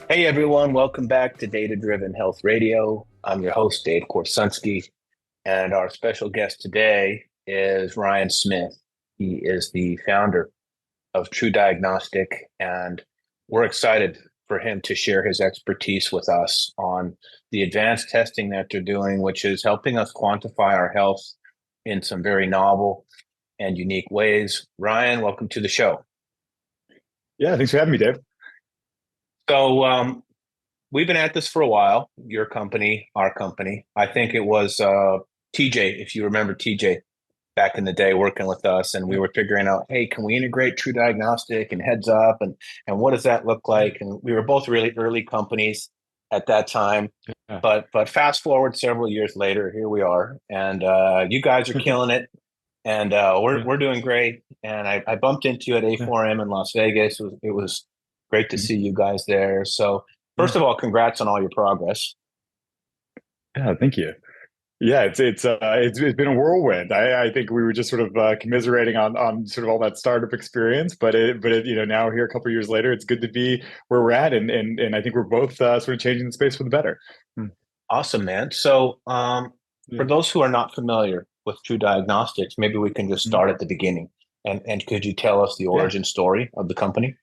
Hey everyone, welcome back to Data Driven Health Radio. I'm your host, Dave Korsunski, and our special guest today is Ryan Smith. He is the founder of Trudiagnostic, and we're excited for him to share his expertise with us on the advanced testing that they're doing, which is helping us quantify our health in some very novel and unique ways. Ryan, welcome to the show. Yeah, thanks for having me, Dave. So, we've been at this for a while, your company, our company. I think it was TJ, if you remember TJ back in the day working with us, and we Yeah, were figuring out, hey, can we integrate True Diagnostic and Heads Up, and what does that look yeah, like? And we were both really early companies at that time. yeah. But fast forward several years later, here we are, and you guys are killing it, and Yeah, we're doing great. And I bumped into you at yeah, A4M in Las Vegas. It was great to mhm, see you guys there. So yeah, first of all, congrats on all your progress. yeah. Thank you. Yeah, it's been a whirlwind. I think we were just sort of commiserating on sort of all that startup experience, but now here a couple of years later, it's good to be where we're at, and I think we're both sort of changing the space for the better. Mm. Awesome, man. So Yeah. for those who are not familiar with True Diagnostics, maybe we can just Mhm. start at the beginning. And could you tell us the Yeah. origin story of the company?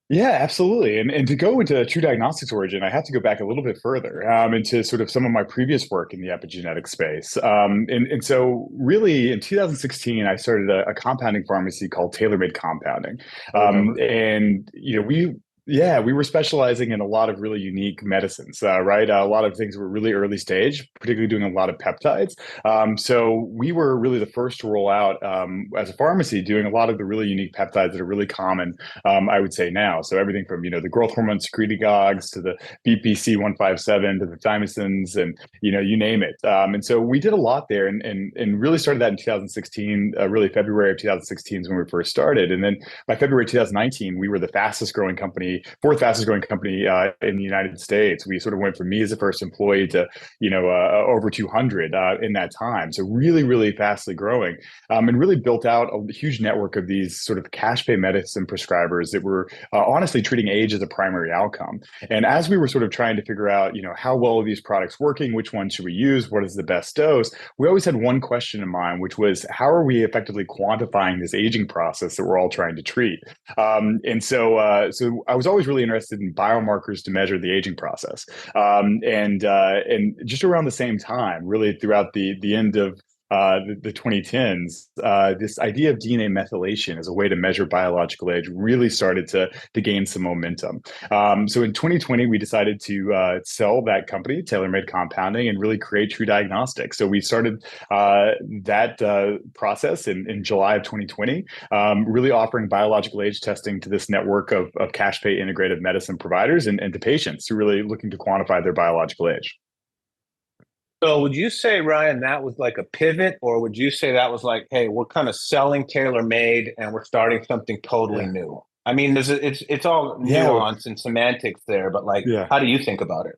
Yeah, absolutely. And to go into True Diagnostics origin, I have to go back a little bit further into sort of some of my previous work in the epigenetic space. And so really in 2016, I started a compounding pharmacy called Tailor Made Compounding. I remember. We were specializing in a lot of really unique medicines, right? A lot of things were really early stage, particularly doing a lot of peptides. So we were really the first to roll out as a pharmacy, doing a lot of the really unique peptides that are really common I would say now. So everything from the growth hormone secretagogues to the BPC 157 to the thymosins and you name it. And so we did a lot there and really started that in 2016. Really February of 2016 is when we first started, and then by February 2019 we were the fastest growing company, fourth fastest growing company in the United States. We sort of went from me as the first employee to over 200 in that time. So really fastly growing, and really built out a huge network of these sort of cash pay medicine prescribers that were honestly treating age as a primary outcome. And as we were sort of trying to figure out, how well are these products working, which one should we use, what is the best dose, we always had one question in mind, which was how are we effectively quantifying this aging process that we're all trying to treat? So I was always really interested in biomarkers to measure the aging process. And just around the same time, really throughout the end of the 2010s, this idea of DNA methylation as a way to measure biological age really started to gain some momentum. So in 2020, we decided to sell that company, Tailor Made Compounding, and really create True Diagnostic. So we started that process in July of 2020, really offering biological age testing to this network of cash pay integrative medicine providers and to patients who are really looking to quantify their biological age. So would you say, Ryan, that was like a pivot, or would you say that was like, hey, we're kind of selling tailor made and we're starting something totally Yeah. new? I mean, it's all Yeah. nuance and semantics there, but like, Yeah. how do you think about it?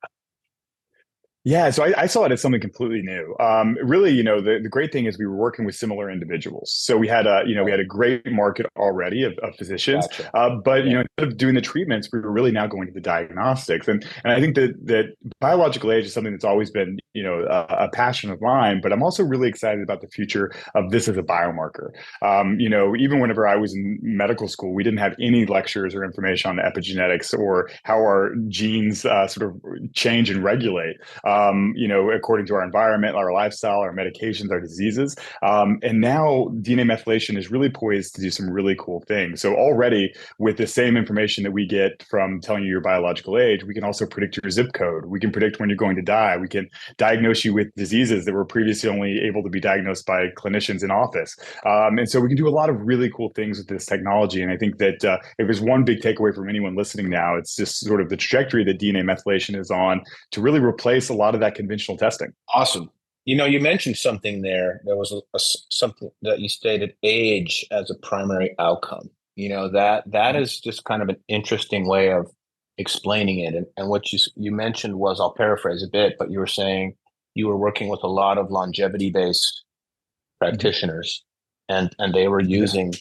Yeah, so I saw it as something completely new. Really, the great thing is we were working with similar individuals. So we Right. had a great market already of physicians, Gotcha. but Yeah. instead of doing the treatments, we were really now going to the diagnostics. And I think that biological age is something that's always been a passion of mine. But I'm also really excited about the future of this as a biomarker. Even whenever I was in medical school, we didn't have any lectures or information on epigenetics or how our genes sort of change and regulate, according to our environment, our lifestyle, our medications, our diseases. And now DNA methylation is really poised to do some really cool things. So already with the same information that we get from telling you your biological age, we can also predict your zip code. We can predict when you're going to die. We can diagnose you with diseases that were previously only able to be diagnosed by clinicians in office. And so we can do a lot of really cool things with this technology. And I think that if there's one big takeaway from anyone listening now, it's just sort of the trajectory that DNA methylation is on to really replace a lot of that conventional testing. Awesome. You mentioned something there. There was something that you stated, age as a primary outcome. That is just kind of an interesting way of explaining it. And what you mentioned was, I'll paraphrase a bit, but you were saying you were working with a lot of longevity-based Mhm. practitioners, and they were Yeah. using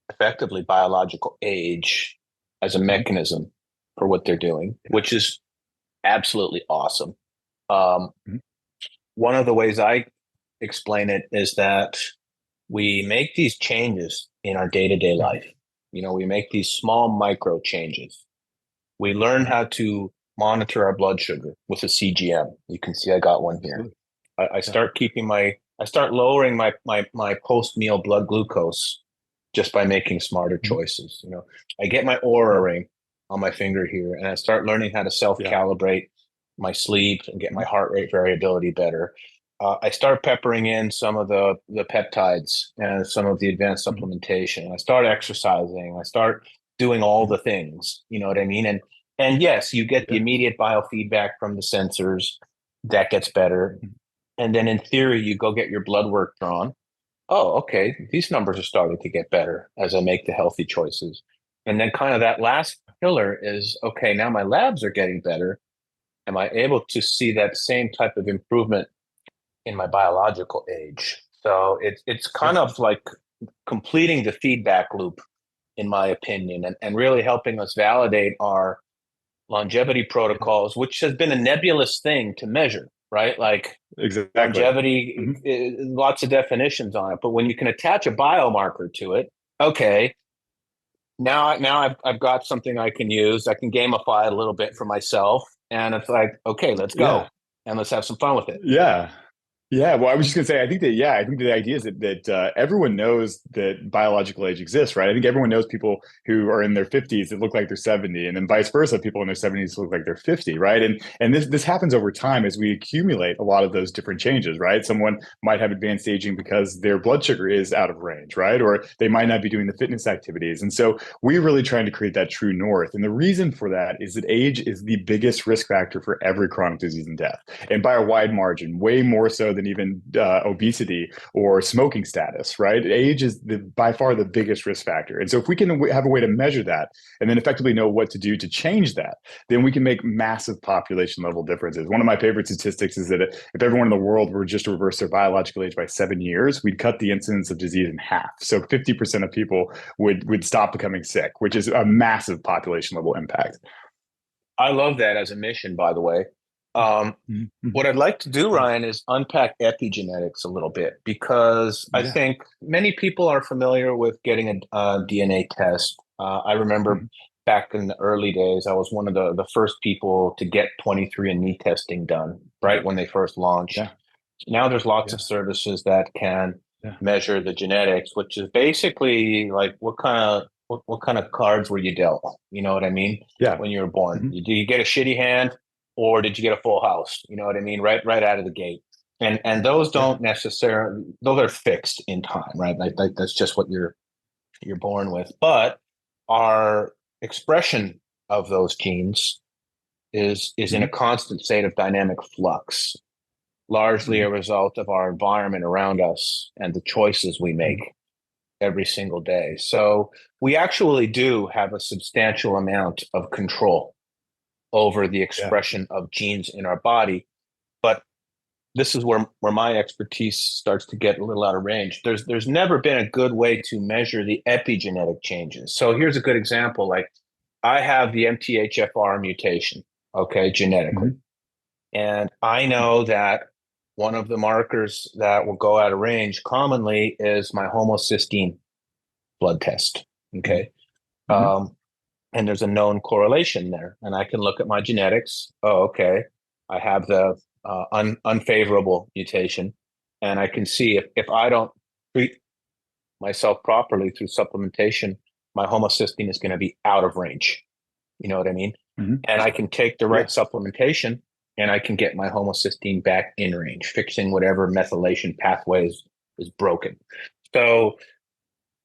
effectively biological age as a Mhm. mechanism. for what they're doing, Yeah. which is absolutely awesome. Um, Mhm. One of the ways I explain it is that we make these changes in our day-to-day Mhm. life. We make these small micro changes. We learn Mhm. how to monitor our blood sugar with a CGM. You can see I got one here. Absolutely. I Yeah. start I start lowering my post-meal blood glucose just by making smarter Mhm. choices. I get my Aura Mhm. ring on my finger here, and I start learning how to Yeah. self-calibrate my sleep and get my Mhm. heart rate variability better. I start peppering in some of the peptides and some of the advanced Mhm. supplementation. I start exercising. I start doing all Mhm. the things. You know what I mean? And yes, you get the Yeah. immediate biofeedback from the sensors. That gets better. Mhm. And then in theory, you go get your blood work drawn. Oh, okay. These numbers are starting to get better as I make the healthy choices. And then kind of that last pillar is okay, now my labs are getting better. Am I able to see that same type of improvement in my biological age? So it's Yeah. kind of like completing the feedback loop, in my opinion, and really helping us validate our longevity Yeah. protocols, which has been a nebulous thing to measure, right? Like Exactly. longevity, Mhm. lots of definitions on it, but when you can attach a biomarker to it, okay, now I've got something I can use. I can gamify it a little bit for myself, and it's like, okay, let's Yeah. go and let's have some fun with it. Yeah. Yeah, well, I was just gonna say, I think the idea is that everyone knows that biological age exists, right? I think everyone knows people who are in their 50s that look like they're 70, and then vice versa, people in their 70s look like they're 50, right? And this happens over time as we accumulate a lot of those different changes, right? Someone might have advanced aging because their blood sugar is out of range, right? Or they might not be doing the fitness activities. And so we're really trying to create that true north. And the reason for that is that age is the biggest risk factor for every chronic disease and death, and by a wide margin, way more so than even obesity or smoking status, right? Age is by far the biggest risk factor. And so if we can have a way to measure that and then effectively know what to do to change that, then we can make massive population level differences. One of my favorite statistics is that if everyone in the world were just to reverse their biological age by 7 years, we'd cut the incidence of disease in half. So 50% of people would stop becoming sick, which is a massive population level impact. I love that as a mission, by the way. Um, Mm-hmm. what I'd like to do, Ryan, is unpack epigenetics a little bit because I Yeah. think many people are familiar with getting a DNA test. I remember Mm-hmm. back in the early days, I was one of the first people to get 23andMe testing done, right when they first launched. Yeah. Now there's lots of Yeah. services that can Yeah. measure the genetics, which is basically like what kind of cards were you dealt? You know what I mean? Yeah. When you were born, Mhm. do you get a shitty hand or did you get a full house? You know what I mean? Right out of the gate. And those Yeah. don't necessarily those are fixed in time, right? Like that's just what you're born with. But our expression of those genes is in a Mhm. constant state of dynamic flux, largely Mhm. a result of our environment around us and the choices we make Mhm. every single day. So we actually do have a substantial amount of control over the Yeah. expression of genes in our body. But this is where my expertise starts to get a little out of range. There's never been a good way to measure the epigenetic changes. So here's a good example. Like I have the MTHFR mutation, okay, genetically. Mhm. And I know that one of the markers that will go out of range commonly is my homocysteine blood test. Mhm. Okay. Mhm. Um, and there's a known correlation there. And I can look at my genetics. Oh, okay. I have the unfavorable mutation. And I can see if I don't treat myself properly through supplementation, my homocysteine is going to be out of range. You know what I mean? Mhm. And I can take the right Yeah. supplementation and I can get my homocysteine back in range, fixing whatever methylation pathways is broken. So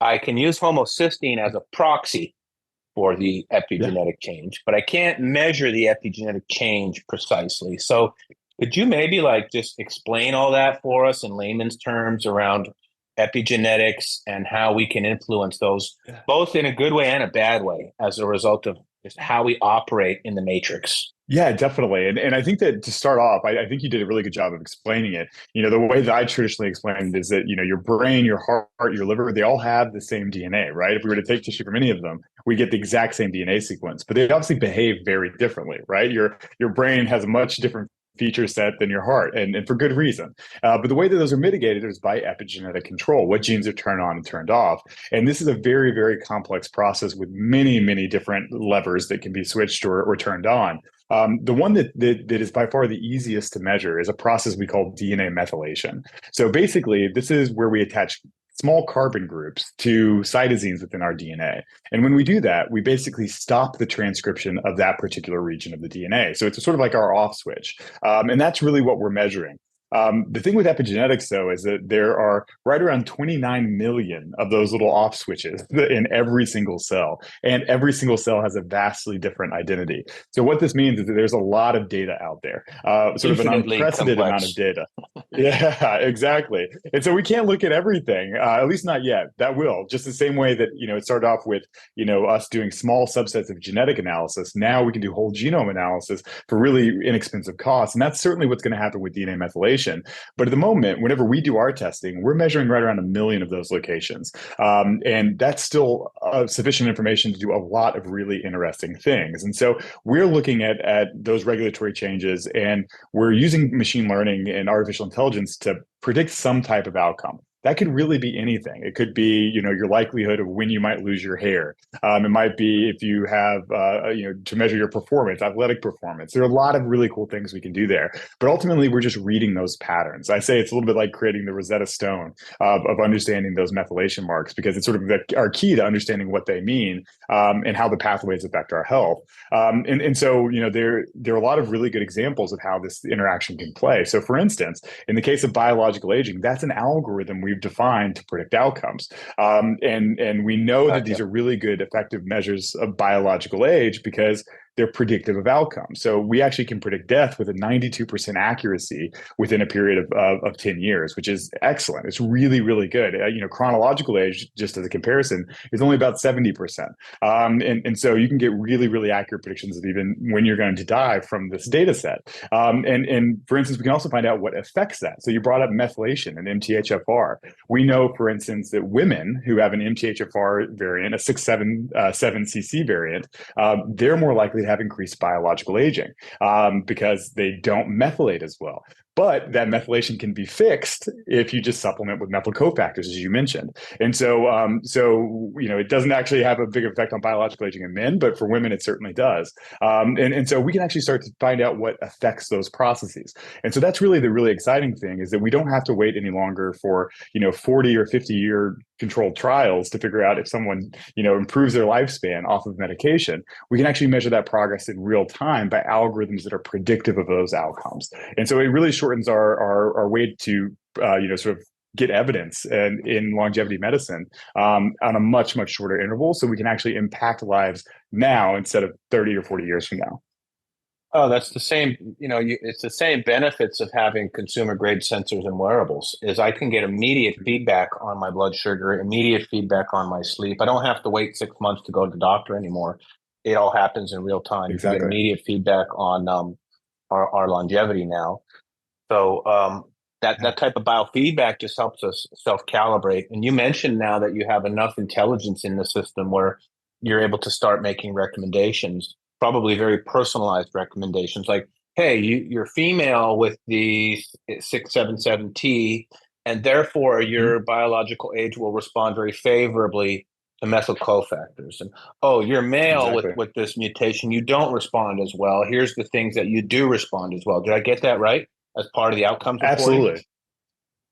I can use homocysteine as a proxy for the Yeah. epigenetic change, but I can't measure the epigenetic change precisely. So could you maybe like just explain all that for us in layman's terms around epigenetics and how we can influence those Yeah. both in a good way and a bad way as a result of just how we operate in the matrix? Yeah, definitely. And I think that to start off, I think you did a really good job of explaining it. The way that I traditionally explain it is that, your brain, your heart, your liver, they all have the same DNA, right? If we were to take tissue from any of them, we get the exact same DNA sequence, but they obviously behave very differently, right? Your brain has a much different feature set than your heart, and for good reason. But the way that those are mitigated is by epigenetic control, what genes are turned on and turned off. And this is a very, very complex process with many, many different levers that can be switched or turned on. The one that is by far the easiest to measure is a process we call DNA methylation. So basically, this is where we attach small carbon groups to cytosines within our DNA. And when we do that, we basically stop the transcription of that particular region of the DNA. So it's sort of like our off switch. And that's really what we're measuring. The thing with epigenetics, though, is that there are right around 29 million of those little off switches in every single cell, and every single cell has a vastly different identity. So what this means is that there's a lot of data out there, sort of an Infinitely unprecedented amount of complex. data. Yeah, exactly. And so we can't look at everything, at least not yet. That will, just the same way that, it started off with, us doing small subsets of genetic analysis. Now we can do whole genome analysis for really inexpensive costs. And that's certainly what's going to happen with DNA methylation. But at the moment, whenever we do our testing, we're measuring right around 1 million of those locations. And that's still sufficient information to do a lot of really interesting things. And so we're looking at those regulatory changes, and we're using machine learning and artificial intelligence to predict some type of outcome. That could really be anything. It could be, your likelihood of when you might lose your hair. It might be if you have, to measure your performance, athletic performance. There are a lot of really cool things we can do there. But ultimately, we're just reading those patterns. I say it's a little bit like creating the Rosetta Stone of understanding those methylation marks, because it's sort of our key to understanding what they mean, and how the pathways affect our health. And so, there are a lot of really good examples of how this interaction can play. So, for instance, in the case of biological aging, that's an algorithm we've defined to predict outcomes. And we know that these Gotcha. are really good, effective measures of biological age because they're predictive of outcomes. So we actually can predict death with a 92% accuracy within a period of 10 years, which is excellent. It's really, really good. Chronological age, just as a comparison, is only about 70%. And so you can get really, really accurate predictions of even when you're going to die from this data set. And for instance, we can also find out what affects that. So you brought up methylation and MTHFR. We know, for instance, that women who have an MTHFR variant, a 677CC variant, they're more likely to have increased biological aging, because they don't methylate as well. But that methylation can be fixed if you just supplement with methyl cofactors, as you mentioned. And so it doesn't actually have a big effect on biological aging in men, but for women, it certainly does. And so we can actually start to find out what affects those processes. And so that's really the really exciting thing, is that we don't have to wait any longer for 40 or 50-year controlled trials to figure out if someone improves their lifespan off of medication. We can actually measure that progress in real time by algorithms that are predictive of those outcomes. And so it really shortens our way to sort of get evidence and in longevity medicine, on a much, much shorter interval, so we can actually impact lives now instead of 30 or 40 years from now. Oh, that's the same, it's the same benefits of having consumer grade sensors and wearables is I can get immediate feedback on my blood sugar, immediate feedback on my sleep. I don't have to wait 6 months to go to the doctor anymore. It all happens in real time. You can get Exactly. immediate feedback on our longevity now. So that type of biofeedback just helps us self-calibrate. And you mentioned now that you have enough intelligence in the system where you're able to start making recommendations, probably very personalized recommendations, like, hey, you're female with the 677T, and therefore Mhm. your biological age will respond very favorably to methyl cofactors. And oh, you're male with Exactly. this mutation, you don't respond as well. Here's the things that you do respond as well. Did I get that right? As part of the outcomes reporting? Absolutely.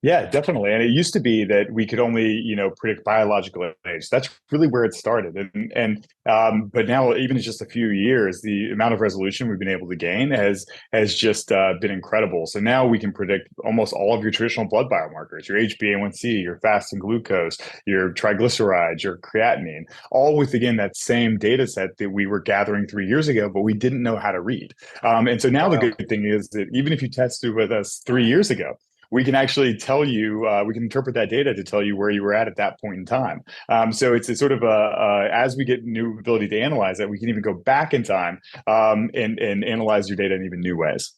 Yeah, definitely. And it used to be that we could only, predict biological age. That's really where it started. And but now, even in just a few years, the amount of resolution we've been able to gain has just been incredible. So now we can predict almost all of your traditional blood biomarkers, your HbA1c, your fasting glucose, your triglycerides, your creatinine, all with, again, that same data set that we were gathering 3 years ago, but we didn't know how to read. And so now the Wow. good thing is that even if you tested with us 3 years ago, we can actually tell you, we can interpret that data to tell you where you were at that point in time. So it's a sort of as we get new ability to analyze that, we can even go back in time and analyze your data in even new ways.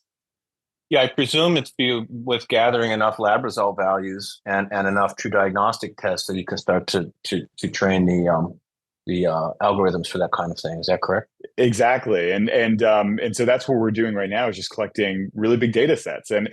Yeah, I presume it's with gathering enough lab result values and enough true diagnostic tests that you can start to train the algorithms for that kind of thing. Is that correct? Exactly, and so that's what we're doing right now is just collecting really big data sets, and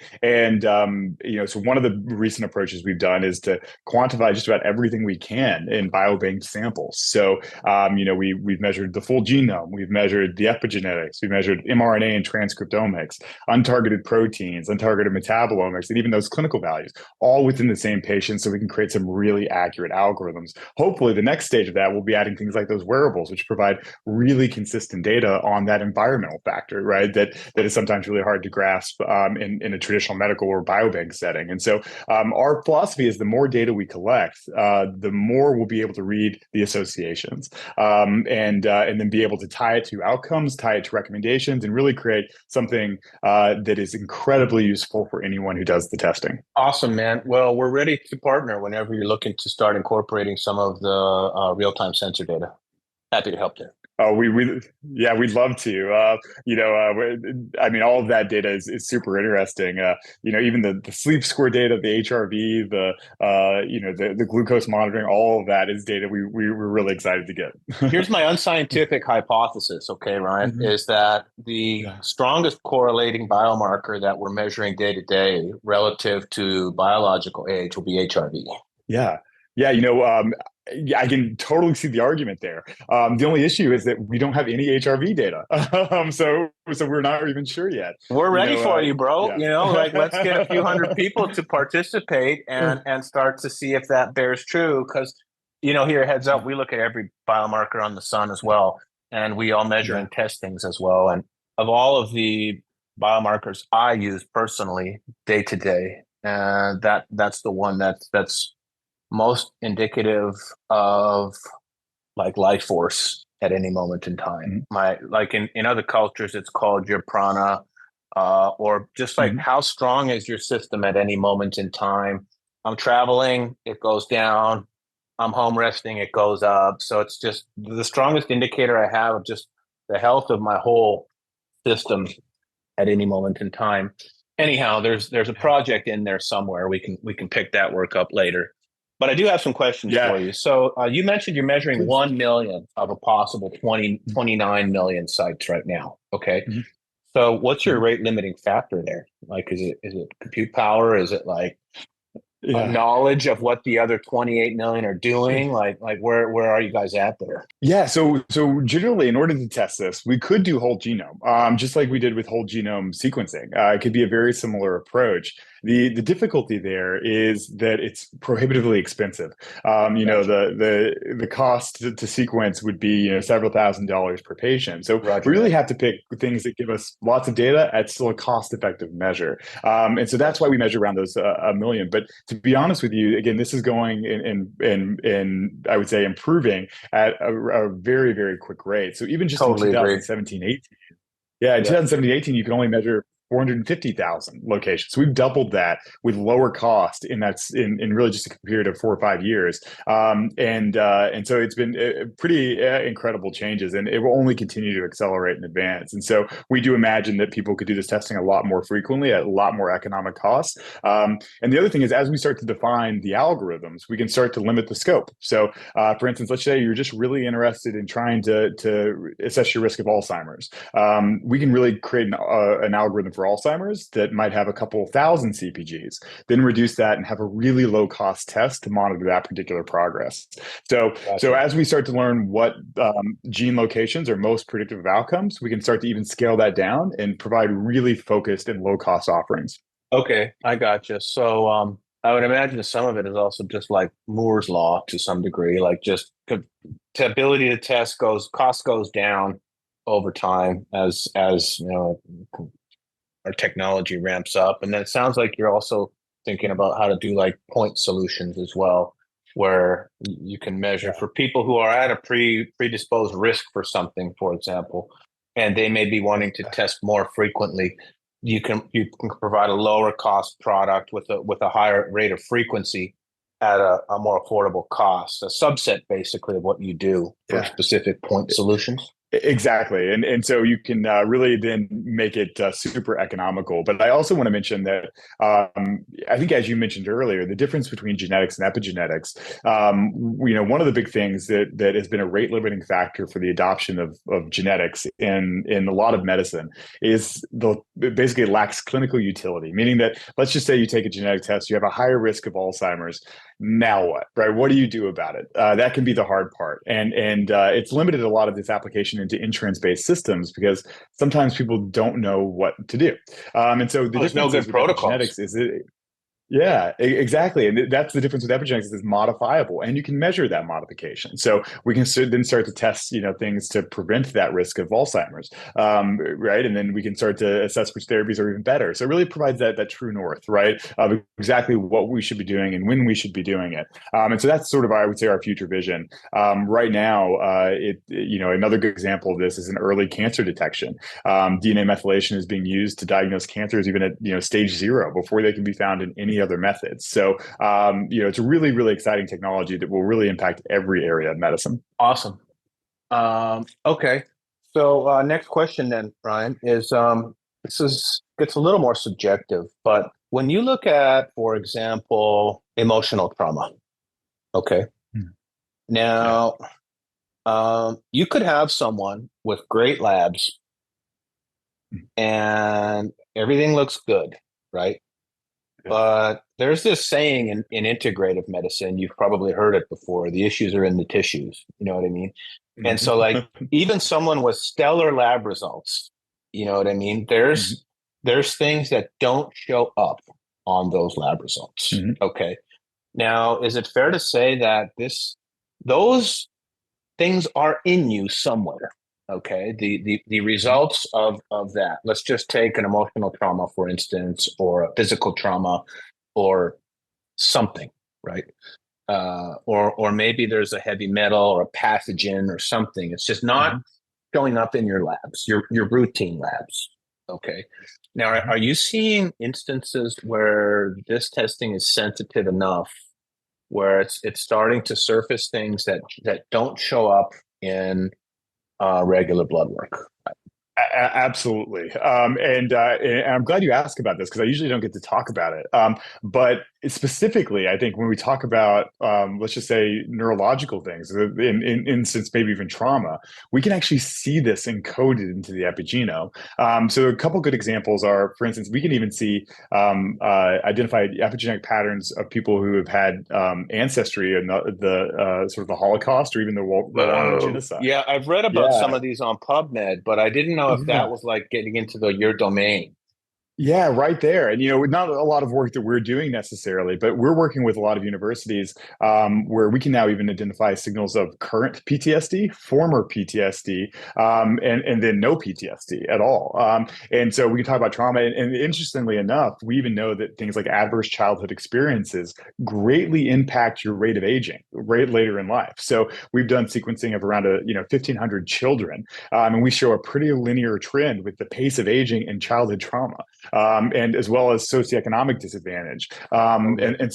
so one of the recent approaches we've done is to quantify just about everything we can in biobank samples. So we've measured the full genome, we've measured the epigenetics, we've measured mRNA and transcriptomics, untargeted proteins, untargeted metabolomics, and even those clinical values, all within the same patient, so we can create some really accurate algorithms. Hopefully, the next stage of that will be adding things like those wearables, which provide really consistent data on that environmental factor, right? That is sometimes really hard to grasp in a traditional medical or biobank setting. And so our philosophy is the more data we collect, the more we'll be able to read the associations and then be able to tie it to outcomes, tie it to recommendations, and really create something that is incredibly useful for anyone who does the testing. Awesome, man. Well, we're ready to partner whenever you're looking to start incorporating some of the real-time sensor data. Happy to help there. Oh, yeah, we'd love to. I mean, all of that data is super interesting. Even the sleep score data, the HRV, the glucose monitoring, all of that is data we're really excited to get. Here's my unscientific hypothesis, okay, Ryan, Mhm. is that the Yeah. strongest correlating biomarker that we're measuring day to day relative to biological age will be HRV. Yeah. Yeah. Yeah, I can totally see the argument there. The only issue is that we don't have any HRV data. So we're not even sure yet. We're You ready know, for you, bro. yeah. Like let's get a few hundred people to participate and start to see if that bears true. Because here, heads up, we look at every biomarker on the sun as well, and we all measure Yeah. and test things as well. And of all of the biomarkers I use personally day to day, that's the one that's most indicative of like life force at any moment in time. Mhm. My like in other cultures, it's called your prana, or just like Mhm. how strong is your system at any moment in time. I'm traveling, it goes down. I'm home resting, it goes up. So it's just the strongest indicator I have of just the health of my whole system at any moment in time. Anyhow, there's a project in there somewhere. We can pick that work up later. But I do have some questions Yeah. for you. So you mentioned you're measuring Please. 1 million of a possible 29 million sites right now. Okay. Mhm. So what's your Mhm. rate limiting factor there? Like, is it compute power? Is it like Yeah. knowledge of what the other 28 million are doing? Like where are you guys at there? Yeah, so generally, in order to test this, we could do whole genome, just like we did with whole genome sequencing. It could be a very similar approach. The difficulty there is that it's prohibitively expensive. Gotcha. The cost to sequence would be several $1,000s per patient. So we Roger really that. have to pick things that give us lots of data at still a cost-effective measure. And so Of that's why course. we measure around those a million. But to be honest with you, again, this is going in I would say improving at a very, very quick rate. So even just in Totally agree. 2017, 18, yeah, in Yeah. 2017, 18, you can only measure 450,000 locations. So we've doubled that with lower cost in really just a period of 4 or 5 years. And so it's been pretty incredible changes, and it will only continue to accelerate and advance. And so we do imagine that people could do this testing a lot more frequently at a lot more economic costs. And the other thing is, as we start to define the algorithms, we can start to limit the scope. So, for instance, let's say you're just really interested in trying to assess your risk of Alzheimer's. We can really create an algorithm for Alzheimer's that might have a couple thousand CPGs, then reduce that and have a really low cost test to monitor that particular progress. So Gotcha. as we start to learn what gene locations are most predictive of outcomes, we can start to even scale that down and provide really focused and low cost offerings. Okay, I gotcha. So, I would imagine some of it is also just like Moore's law to some degree, like just the ability to test cost goes down over time as our technology ramps up, and then it sounds like you're also thinking about how to do like point solutions as well, where you can measure Yeah. for people who are at a predisposed risk for something, for example, and they may be wanting to test more frequently. you can provide a lower cost product with a higher rate of frequency at a more affordable cost, a subset basically of what you do for Yeah. specific point solutions. Exactly. And so you can really then make it super economical. But I also want to mention that I think, as you mentioned earlier, the difference between genetics and epigenetics, one of the big things that has been a rate limiting factor for the adoption of genetics in a lot of medicine is it basically lacks clinical utility, meaning that let's just say you take a genetic test, you have a higher risk of Alzheimer's. Now what, right? What do you do about it? That can be the hard part, and it's limited a lot of this application into insurance-based systems because sometimes people don't know what to do. And so the Oh, there's no good differences with protocols. epigenetics is it, yeah, exactly. And that's the difference with epigenetics, is modifiable and you can measure that modification. So we can then start to test, things to prevent that risk of Alzheimer's, right? And then we can start to assess which therapies are even better. So it really provides that true north, right? Of exactly what we should be doing and when we should be doing it. And so that's sort of, I would say, our future vision. Right now, another good example of this is in early cancer detection. DNA methylation is being used to diagnose cancers even at stage 0 before they can be found in any other methods. So it's a really, really exciting technology that will really impact every area of medicine. Awesome. Okay. So next question then, Brian, is this is gets a little more subjective, but when you look at, for example, emotional trauma, okay, Mm. Yeah. now you could have someone with great labs Mm. and everything looks good, right? Yeah. But there's this saying in integrative medicine, you've probably heard it before, the issues are in the tissues. You know what I mean? And so like Mhm. even someone with stellar lab results, you know what I mean? Mhm. There's things that don't show up on those lab results. Mhm. Okay. Now, is it fair to say that those things are in you somewhere? Okay. The Mhm. results of that. Let's just take an emotional trauma, for instance, or a physical trauma or something, right? Or maybe there's a heavy metal or a pathogen or something. It's just not Mhm. showing up in your labs, your routine labs. Okay. Now, Mhm. are you seeing instances where this testing is sensitive enough where it's starting to surface things that don't show up in regular blood work? Absolutely. And I'm glad you asked about this because I usually don't get to talk about it. But specifically, I think when we talk about, let's just say, neurological things, in instance, maybe even trauma, we can actually see this encoded into the epigenome. So a couple good examples are, for instance, we can even see identify epigenetic patterns of people who have had ancestry in the sort of the Holocaust or even the Rwandan Whoa. genocide. Yeah, I've read about some Yeah, of these on PubMed, but I didn't know if that yeah. was like getting into your domain. Yeah, right there. And, not a lot of work that we're doing necessarily, but we're working with a lot of universities where we can now even identify signals of current PTSD, former PTSD, and then no PTSD at all. And so we can talk about trauma. And interestingly enough, we even know that things like adverse childhood experiences greatly impact your rate of aging right later in life. So we've done sequencing of around 1,500 children, and we show a pretty linear trend with the pace of aging and childhood trauma, and as well as socioeconomic disadvantage.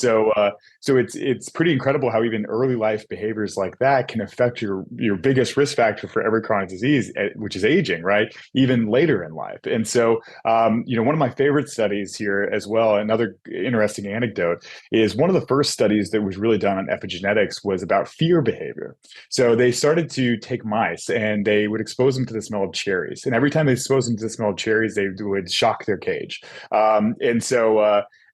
So it's pretty incredible how even early life behaviors like that can affect your biggest risk factor for every chronic disease, which is aging, right? Even later in life. And so, one of my favorite studies here as well, another interesting anecdote, is one of the first studies that was really done on epigenetics was about fear behavior. So they started to take mice and they would expose them to the smell of cherries. And every time they exposed them to the smell of cherries, they would shock their cage.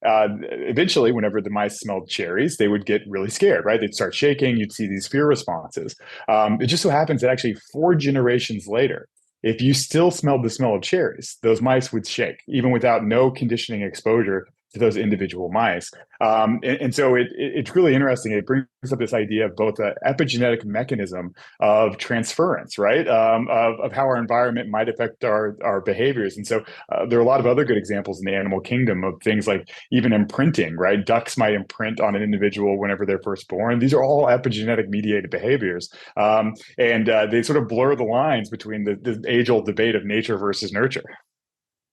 Eventually, whenever the mice smelled cherries, they would get really scared, right? They'd start shaking. You'd see these fear responses. It just so happens that actually 4 generations later, if you still smelled the smell of cherries, those mice would shake, even without no conditioning exposure to those individual mice. And so it's really interesting. It brings up this idea of both an epigenetic mechanism of transference, right? Of how our environment might affect our behaviors. And so there are a lot of other good examples in the animal kingdom of things like even imprinting, right? Ducks might imprint on an individual whenever they're first born. These are all epigenetic mediated behaviors. And they sort of blur the lines between the age old debate of nature versus nurture.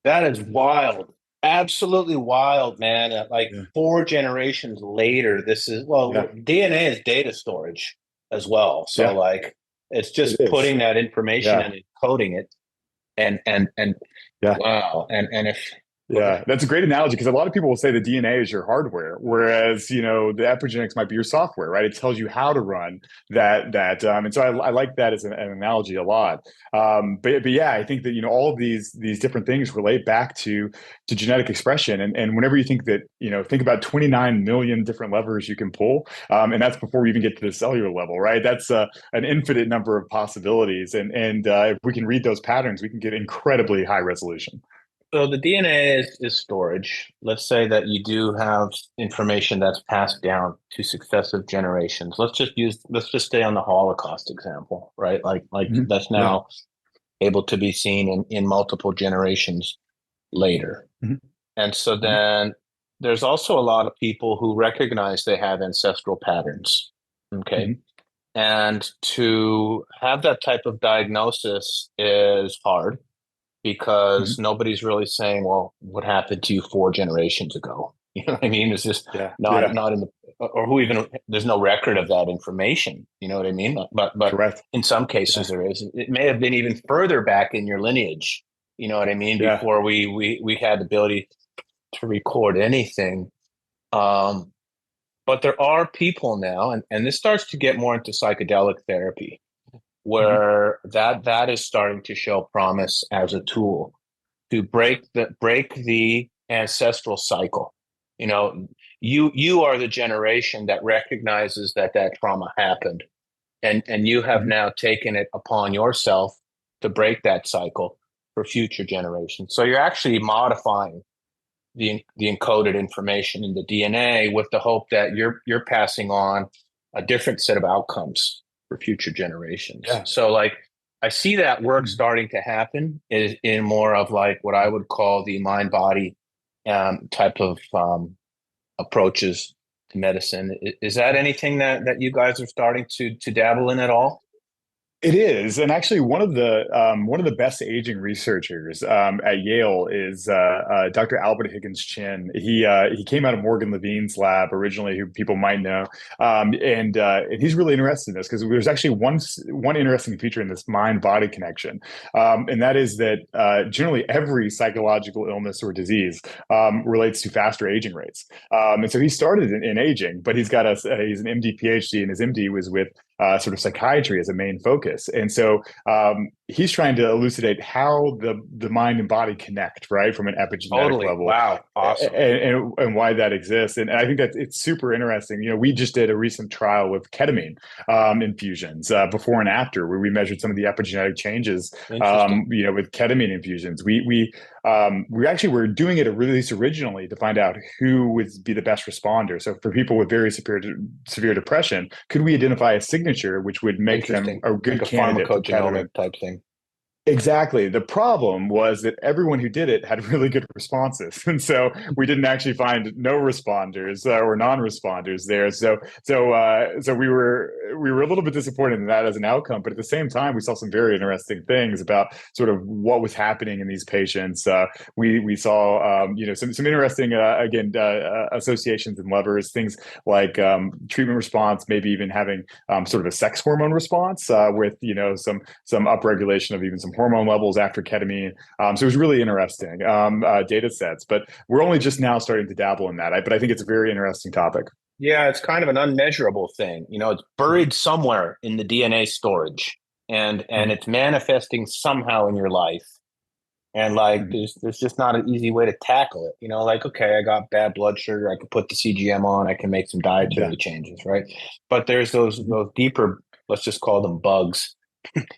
That is wild. Absolutely wild, man. Like Yeah. 4 generations later, this is, Yeah. well, DNA is data storage as well. So Yeah. like it's It just is. putting that information Yeah. and encoding it and Yeah. wow. And if go ahead. Yeah, that's a great analogy because a lot of people will say the DNA is your hardware, whereas the epigenetics might be your software, right? It tells you how to run and so I like that as an analogy a lot. But yeah, I think that all of these different things relate back to genetic expression, and whenever you think that think about 29 million different levers you can pull, and that's before we even get to the cellular level, right? That's an infinite number of possibilities, and if we can read those patterns, we can get incredibly high resolution. So the DNA is storage. Let's say that you do have information that's passed down to successive generations. Let's just stay on the Holocaust example, right? Like Mhm. that's Yeah. now able to be seen in multiple generations later. Mhm. And so Mhm. then there's also a lot of people who recognize they have ancestral patterns. Okay. Mhm. And to have that type of diagnosis is hard because Mhm. nobody's really saying, well, what happened to you 4 generations ago? You know what I mean? It's just Yeah. not Yeah. not in the or who even there's no record of that information. You know what I mean? But Correct. in some cases Yeah. there is. It may have been even further back in your lineage. You know what I mean? Yeah. Before we had the ability to record anything. Um, but there are people now, and this starts to get more into psychedelic therapy, Mhm. where that is starting to show promise as a tool to break the ancestral cycle. You know, you are the generation that recognizes that trauma happened, and you have Mhm. now taken it upon yourself to break that cycle for future generations. So you're actually modifying the encoded information in the DNA with the hope that you're passing on a different set of outcomes for future generations. Yeah. So like I see that work Mhm. starting to happen is in more of like what I would call the mind body type of approaches to medicine. Is that anything that you guys are starting to dabble in at all? It is, and actually, one of the best aging researchers at Yale is Dr. Albert Higgins Chin. He came out of Morgan Levine's lab originally, who people might know, and he's really interested in this because there's actually one interesting feature in this mind body connection, and that is that generally every psychological illness or disease relates to faster aging rates. And so he started in aging, but he's an MD PhD, and his MD was with sort of psychiatry as a main focus. And so he's trying to elucidate how the mind and body connect, right, from an epigenetic Totally. level, Wow. Awesome. and why that exists. And I think that it's super interesting. We just did a recent trial with ketamine infusions before and after, where we measured some of the epigenetic changes. Interesting. With ketamine infusions, we actually were doing it at least originally to find out who would be the best responder. So for people with very severe depression, could we identify a signature which would make them Interesting. a Like good a candidate for ketamine? pharmacogenomic type thing. Exactly. The problem was that everyone who did it had really good responses, and so we didn't actually find no responders or non-responders there. So we were a little bit disappointed in that as an outcome. But at the same time, we saw some very interesting things about sort of what was happening in these patients. We saw some interesting again associations and levers, things like treatment response, maybe even having sort of a sex hormone response with some upregulation of even some hormone levels after ketamine. So it was really interesting data sets, but we're only just now starting to dabble in that. But I think it's a very interesting topic. Yeah, it's kind of an unmeasurable thing. You know, it's buried somewhere in the DNA storage and Mhm. it's manifesting somehow in your life. And like Mhm. there's just not an easy way to tackle it. You know, like, okay, I got bad blood sugar, I could put the CGM on, I can make some Yeah. dietary changes, right? But there's Mhm. those deeper, let's just call them bugs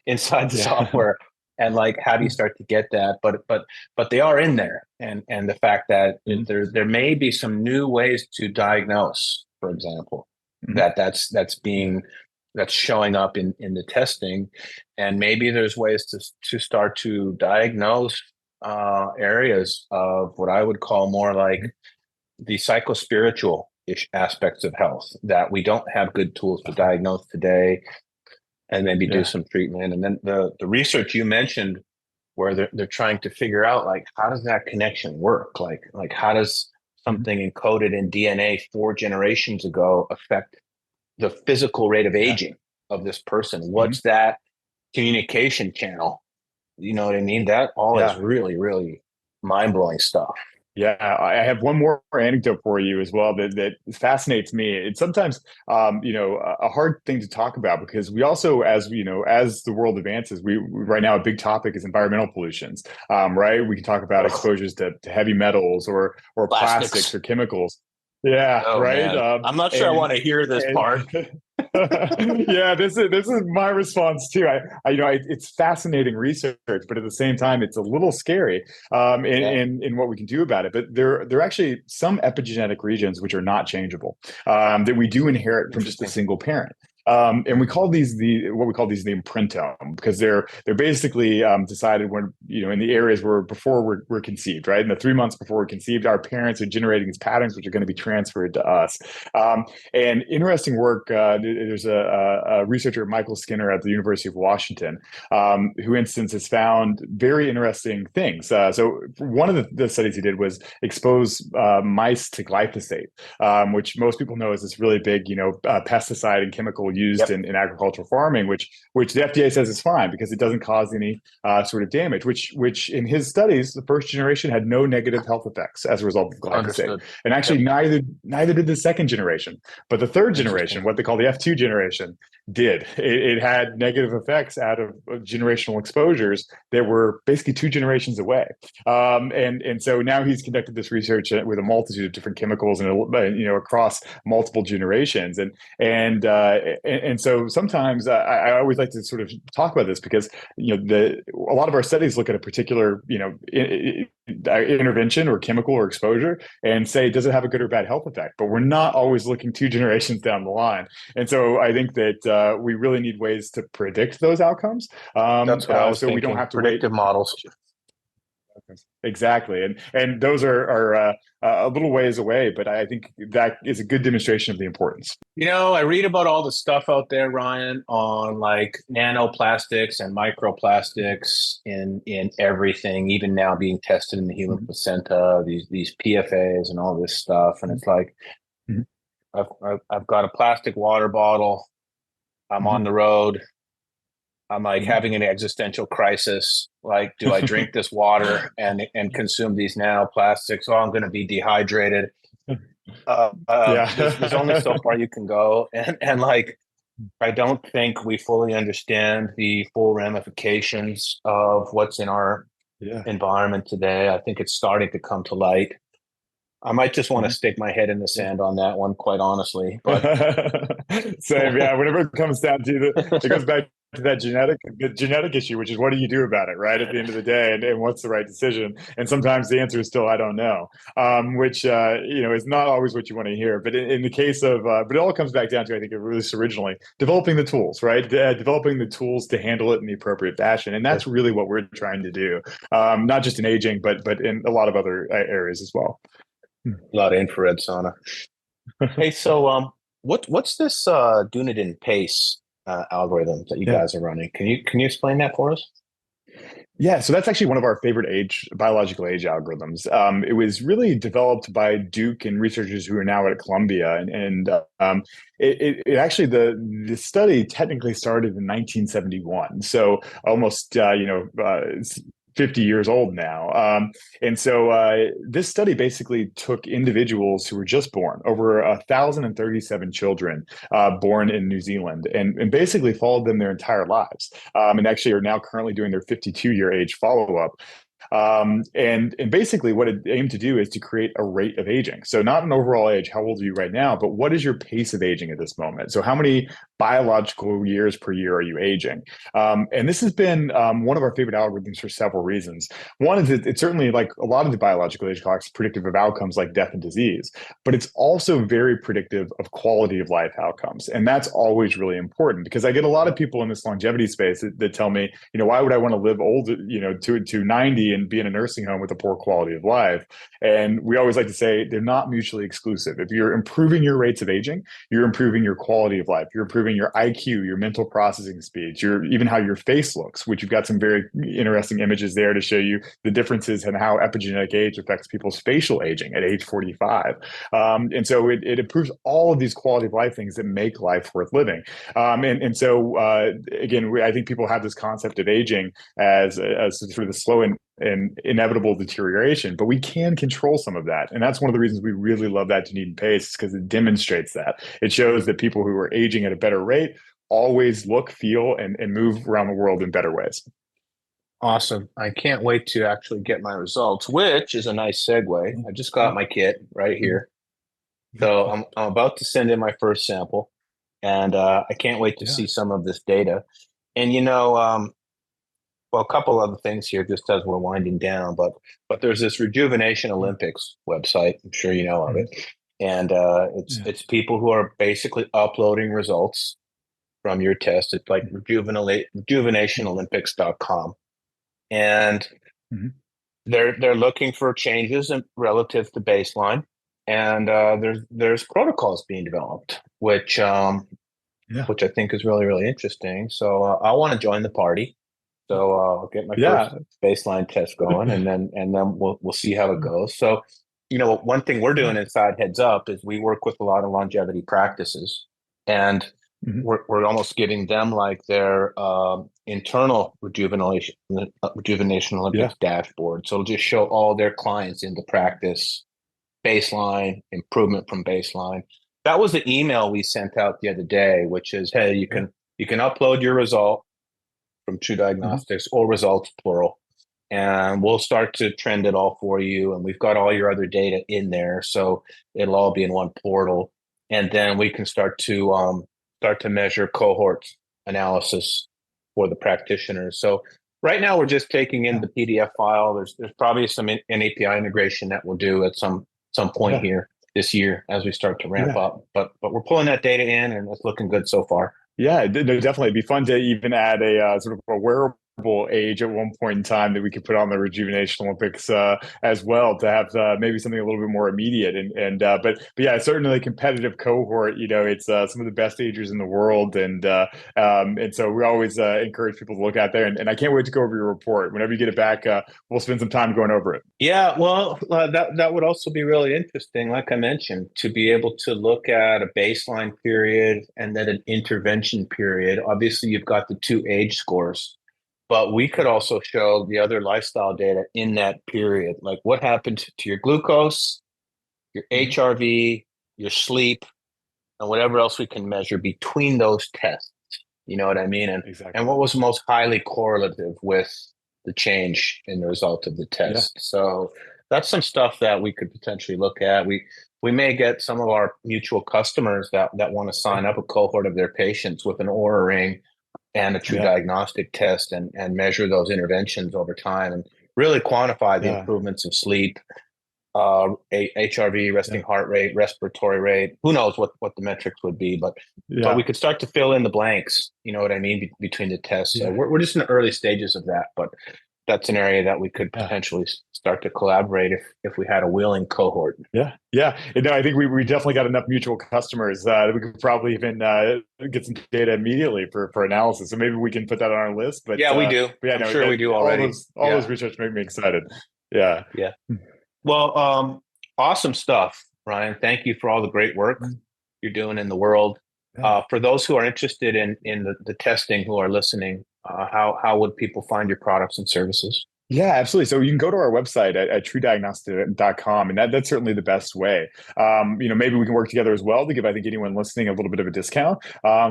inside the Yeah. software. And like how do you start to get that? But they are in there. And the fact that Mhm. there may be some new ways to diagnose, for example, Mhm. Yeah. that's showing up in the testing. And maybe there's ways to start to diagnose areas of what I would call more like Mhm. the psychospiritual aspects of health that we don't have good tools to diagnose today and maybe do Yeah. some treatment. And then the research you mentioned where they're trying to figure out like how does that connection work? Like how does Mhm. something encoded in DNA 4 generations ago affect the physical rate of Yeah. aging of this person? Mhm. What's that communication channel? You know what I mean? That all is Yeah. really, really mind blowing stuff. Yeah, I have one more anecdote for you as well that fascinates me. It's sometimes, a hard thing to talk about because we also, as you know, as the world advances, we right now a big topic is environmental pollutions. Right, we can talk about Ugh, exposures to heavy metals or plastics plastics. or chemicals. Yeah, Oh right. man, I'm not sure I And want to hear this and part. yeah, this is my response too. It's fascinating research, but at the same time, it's a little scary Yeah, in what we can do about it. But there are actually some epigenetic regions which are not changeable that we do inherit from just a interesting. single parent. And we call these the imprintome because they're basically decided when in the areas where before we're conceived, right? In the 3 months before we're conceived, our parents are generating these patterns which are going to be transferred to us. And interesting work. There's a researcher, Michael Skinner, at the University of Washington, who, instance, has found very interesting things. So one of the studies he did was expose mice to glyphosate, which most people know is this really big, pesticide and chemical used Yep, in agricultural farming, which the FDA says is fine because it doesn't cause any sort of damage. Which in his studies, the first generation had no negative health effects as a result of glyphosate, understood. and actually Yep, neither did the second generation. But the third interesting. generation, what they call the F2 generation, did. It had negative effects out of generational exposures that were basically 2 generations away. And so now he's conducted this research with a multitude of different chemicals and across multiple generations. And so sometimes I always like to sort of talk about this because a lot of our studies look at a particular intervention or chemical or exposure and say, does it have a good or bad health effect? But we're not always looking 2 generations down the line. And so I think that we really need ways to predict those outcomes, That's what I was so we don't thinking. have to wait. Predictive models. Exactly. And those are a little ways away, but I think that is a good demonstration of the importance. I read about all the stuff out there, Ryan, on like nanoplastics and microplastics in everything, even now being tested in the human Mhm. placenta, these PFAs and all this stuff. And it's like Mhm. I've got a plastic water bottle. I'm on Mhm. the road. I'm like Mhm. having an existential crisis. Like, do I drink this water and consume these nanoplastics? Oh, I'm going to be dehydrated. There's only so Yeah. far you can go, and like I don't think we fully understand the full ramifications of what's in our Yeah. environment today. I think it's starting to come to light. I might just want to Mhm. stick my head in the Yeah. sand on that one, quite honestly. But Same, yeah. Whenever it comes down to it goes back to the genetic issue, which is what do you do about it, right? At the end of the day, and what's the right decision? And sometimes the answer is still I don't know, which is not always what you want to hear. But in the case of, but it all comes back down to I think at least originally developing the tools, right? Developing the tools to handle it in the appropriate fashion, and that's really what we're trying to do, not just in aging, but in a lot of other areas as well. a lot of infrared sauna. Hey, so what's this Dunedin pace algorithm that you Yeah. guys are running? Can you explain that for us? Yeah, so that's actually one of our favorite biological age algorithms. It was really developed by Duke and researchers who are now at Columbia, and it actually the study technically started in 1971, so almost 50 years old now. And so this study basically took individuals who were just born, over 1,037 children born in New Zealand, and basically followed them their entire lives, and actually are now currently doing their 52-year age follow up. And basically, what it aimed to do is to create a rate of aging. So, not an overall age, how old are you right now, but what is your pace of aging at this moment? So, how many biological years per year are you aging? And this has been one of our favorite algorithms for several reasons. One is that it's certainly like a lot of the biological age clocks predictive of outcomes like death and disease, but it's also very predictive of quality of life outcomes. And that's always really important because I get a lot of people in this longevity space that tell me, why would I want to live old, to 90 be and be in a nursing home with a poor quality of life. And we always like to say they're not mutually exclusive. If you're improving your rates of aging, you're improving your quality of life. You're improving your IQ, your mental processing speeds, your even how your face looks, which you've got some very interesting images there to show you the differences in how epigenetic age affects people's facial aging at age 45. And so it improves all of these quality of life things that make life worth living. And so again, I think people have this concept of aging as sort of the slow and inevitable deterioration, but we can control some of that. And that's one of the reasons we really love that Dunedin pace, because it demonstrates that. It shows that people who are aging at a better rate always look, feel, and move around the world in better ways. Awesome. I can't wait to actually get my results, which is a nice segue. I just got my kit right here. So I'm about to send in my first sample, and I can't wait to see some of this data. And well, a couple other things here, just as we're winding down, but there's this Rejuvenation Olympics website. I'm sure you know of it, and it's people who are basically uploading results from your test. It's like rejuvenationolympics.com, and they're looking for changes in relative to baseline, and there's protocols being developed, which I think is really, really interesting. So I want to join the party. So I'll get my first baseline test going, and then we'll see how it goes. So, one thing we're doing inside Heads Up is we work with a lot of longevity practices, and we're almost giving them like their internal rejuvenation Olympics dashboard. So it'll just show all their clients into practice, baseline, improvement from baseline. That was the email we sent out the other day, which is, hey, you can upload your result from Trudiagnostics or results plural, and we'll start to trend it all for you. And we've got all your other data in there, so it'll all be in one portal. And then we can start to measure cohort analysis for the practitioners. So right now we're just taking in the PDF file. There's probably an API integration that we'll do at some point here this year as we start to ramp up. But we're pulling that data in, and it's looking good so far. Yeah, definitely. It'd be fun to even add a sort of a wearable age at one point in time that we could put on the Rejuvenation Olympics as well, to have maybe something a little bit more immediate. But yeah, it's certainly a competitive cohort. It's some of the best agers in the world, and so we always encourage people to look out there. And I can't wait to go over your report. Whenever you get it back, we'll spend some time going over it. Yeah, well, that would also be really interesting, like I mentioned, to be able to look at a baseline period and then an intervention period. Obviously, you've got the two age scores, but we could also show the other lifestyle data in that period, like what happened to your glucose, your HRV, your sleep, and whatever else we can measure between those tests. You know what I mean? And what was most highly correlative with the change in the result of the test. So that's some stuff that we could potentially look at. We may get some of our mutual customers that want to sign up a cohort of their patients with an Oura ring and a Trudiagnostic test and measure those interventions over time and really quantify the improvements of sleep, HRV, resting heart rate, respiratory rate. Who knows what the metrics would be, but we could start to fill in the blanks, you know what I mean, between the tests. So we're just in the early stages of that, but that's an area that we could potentially start to collaborate if we had a willing cohort. Yeah. I think we definitely got enough mutual customers that we could probably even get some data immediately for analysis. So maybe we can put that on our list. But we do. I'm sure we do already. All those research make me excited. Yeah. Well, awesome stuff, Ryan. Thank you for all the great work you're doing in the world. For those who are interested in the testing, who are listening, how would people find your products and services? Yeah, absolutely. So you can go to our website at trudiagnostic.com, and that's certainly the best way. Maybe we can work together as well to give, I think, anyone listening a little bit of a discount.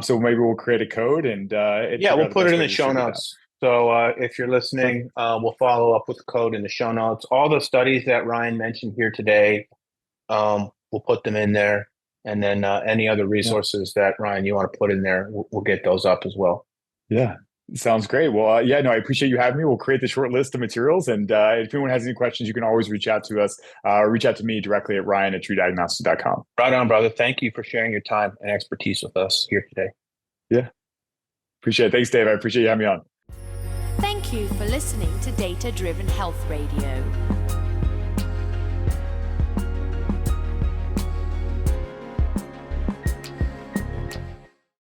So maybe we'll create a code and we'll put it in the show notes. So if you're listening, we'll follow up with the code in the show notes. All the studies that Ryan mentioned here today, we'll put them in there. And then any other resources that, Ryan, you want to put in there, we'll get those up as well. Yeah. Sounds great. Well, I appreciate you having me. We'll create the short list of materials. And if anyone has any questions, you can always reach out to us or reach out to me directly at ryan@trudiagnostic.com. Right on, brother. Thank you for sharing your time and expertise with us here today. Yeah. Appreciate it. Thanks, Dave. I appreciate you having me on. Thank Thank you for listening to Data Driven Health Radio.